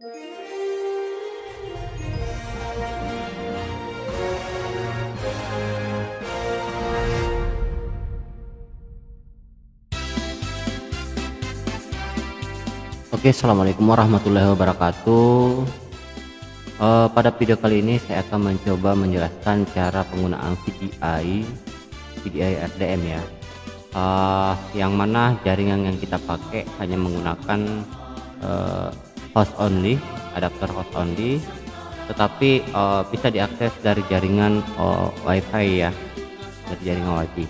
Oke, assalamualaikum warahmatullahi wabarakatuh. Pada video kali ini saya akan mencoba menjelaskan cara penggunaan VDI RDM ya. Yang mana jaringan yang kita pakai hanya menggunakan host only, adapter host only, tetapi bisa diakses dari jaringan WiFi ya, dari jaringan WiFi.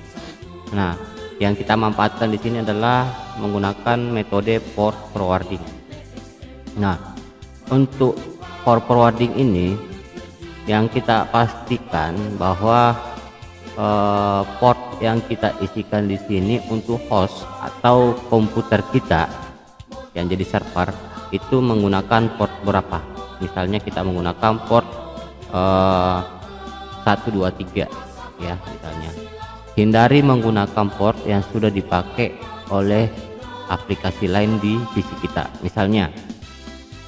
Nah, yang kita manfaatkan di sini adalah menggunakan metode port forwarding. Nah, untuk port forwarding ini yang kita pastikan bahwa port yang kita isikan di sini untuk host atau komputer kita yang jadi server itu menggunakan port berapa. Misalnya kita menggunakan port 123 ya misalnya. Hindari menggunakan port yang sudah dipakai oleh aplikasi lain di PC kita. Misalnya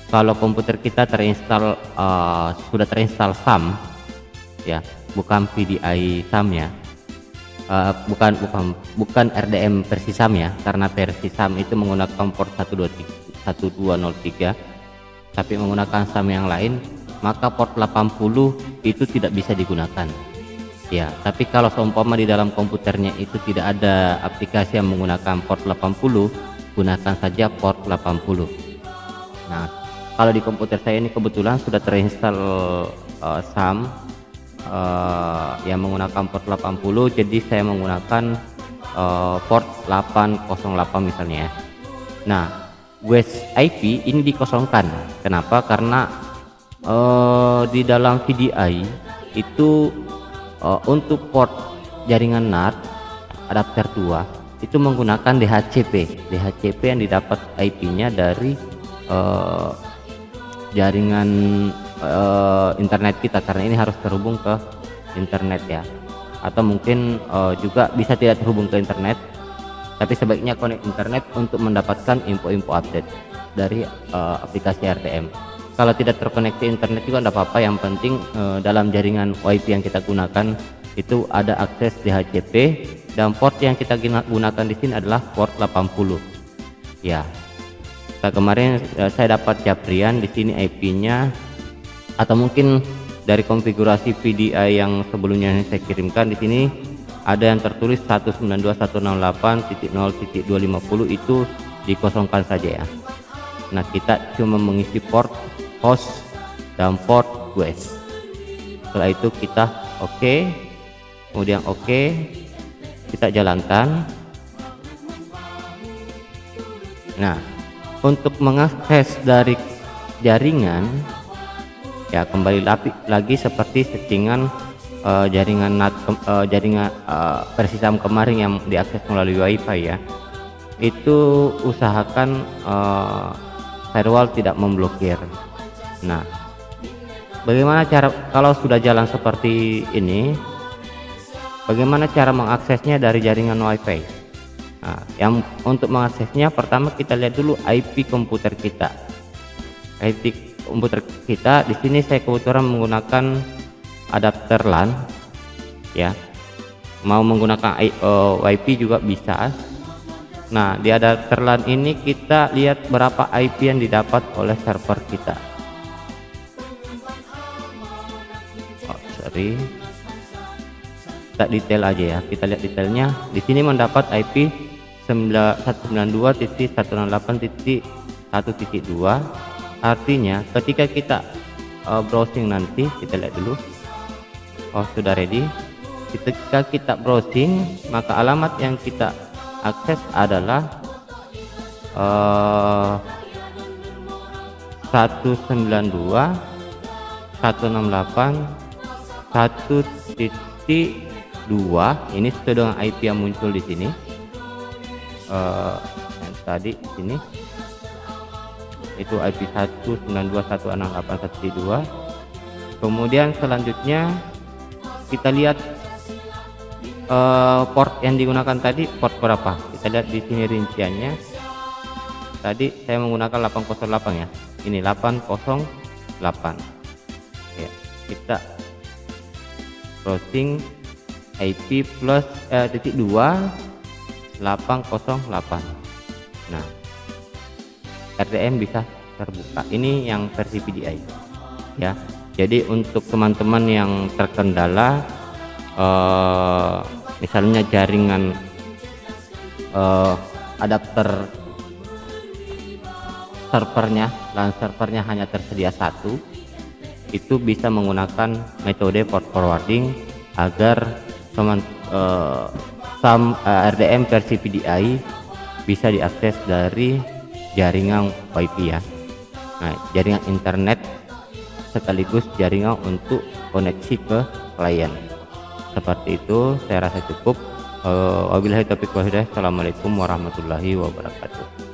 kalau komputer kita terinstall sudah terinstall SAM ya, bukan VDI SAM ya, bukan RDM versi SAM ya, karena versi SAM itu menggunakan port 1203 tapi menggunakan SAM yang lain, maka port 80 itu tidak bisa digunakan ya. Tapi kalau seumpama di dalam komputernya itu tidak ada aplikasi yang menggunakan port 80, gunakan saja port 80. Nah, kalau di komputer saya ini kebetulan sudah terinstall SAM yang menggunakan port 80, jadi saya menggunakan port 808 misalnya ya. Nah, WES IP ini dikosongkan. Kenapa? Karena di dalam VDI itu untuk port jaringan NAT adapter 2 itu menggunakan DHCP yang didapat IP-nya dari jaringan internet kita, karena ini harus terhubung ke internet ya, atau mungkin juga bisa tidak terhubung ke internet tapi sebaiknya connect internet untuk mendapatkan info-info update dari aplikasi RDM. Kalau tidak terkoneksi internet juga tidak apa-apa, yang penting dalam jaringan WiFi yang kita gunakan itu ada akses DHCP, dan port yang kita gunakan di sini adalah port 80 ya. Kemarin saya dapat japrian di sini IP-nya, atau mungkin dari konfigurasi VDI yang sebelumnya saya kirimkan di sini ada yang tertulis 192.168.0.250, itu dikosongkan saja ya. Nah, kita cuma mengisi port host dan port WES. Setelah itu kita oke, kemudian oke, kita jalankan. Nah, untuk mengakses dari jaringan ya, kembali lagi seperti settingan jaringan NAT, jaringan versi SAM kemarin yang diakses melalui WiFi ya. Itu usahakan firewall tidak memblokir. Nah, bagaimana cara kalau sudah jalan seperti ini? Bagaimana cara mengaksesnya dari jaringan WiFi? Nah, yang untuk mengaksesnya pertama kita lihat dulu IP komputer kita. IP komputer kita di sini saya kebetulan menggunakan adapter LAN ya. Mau menggunakan WiFi juga bisa. Nah, di adapter LAN ini kita lihat berapa IP yang didapat oleh server kita. Tak detail aja ya, kita lihat detailnya. Di sini mendapat IP 192.168.1.2. artinya ketika kita browsing nanti, kita lihat dulu. Oh, sudah ready. Ketika kita browsing, maka alamat yang kita akses adalah 192.168.1.2. ini sesuai dengan IP yang muncul di sini. Yang tadi sini itu IP 192.168.1.2. kemudian selanjutnya kita lihat port yang digunakan tadi port berapa. Kita lihat di sini rinciannya. Tadi saya menggunakan 808 ya. ini 808 ya. Kita browsing IP plus titik 2 808. Nah, RDM bisa terbuka. Ini yang versi PDI ya. Jadi untuk teman-teman yang terkendala misalnya jaringan adapter servernya, LAN servernya hanya tersedia satu, itu bisa menggunakan metode port forwarding agar RDM versi PDI bisa diakses dari jaringan WiFi ya. Nah, jaringan internet sekaligus jaringan untuk koneksi ke klien. Seperti itu, saya rasa cukup. Wabillahi taufiq wal hidayah. Assalamualaikum warahmatullahi wabarakatuh.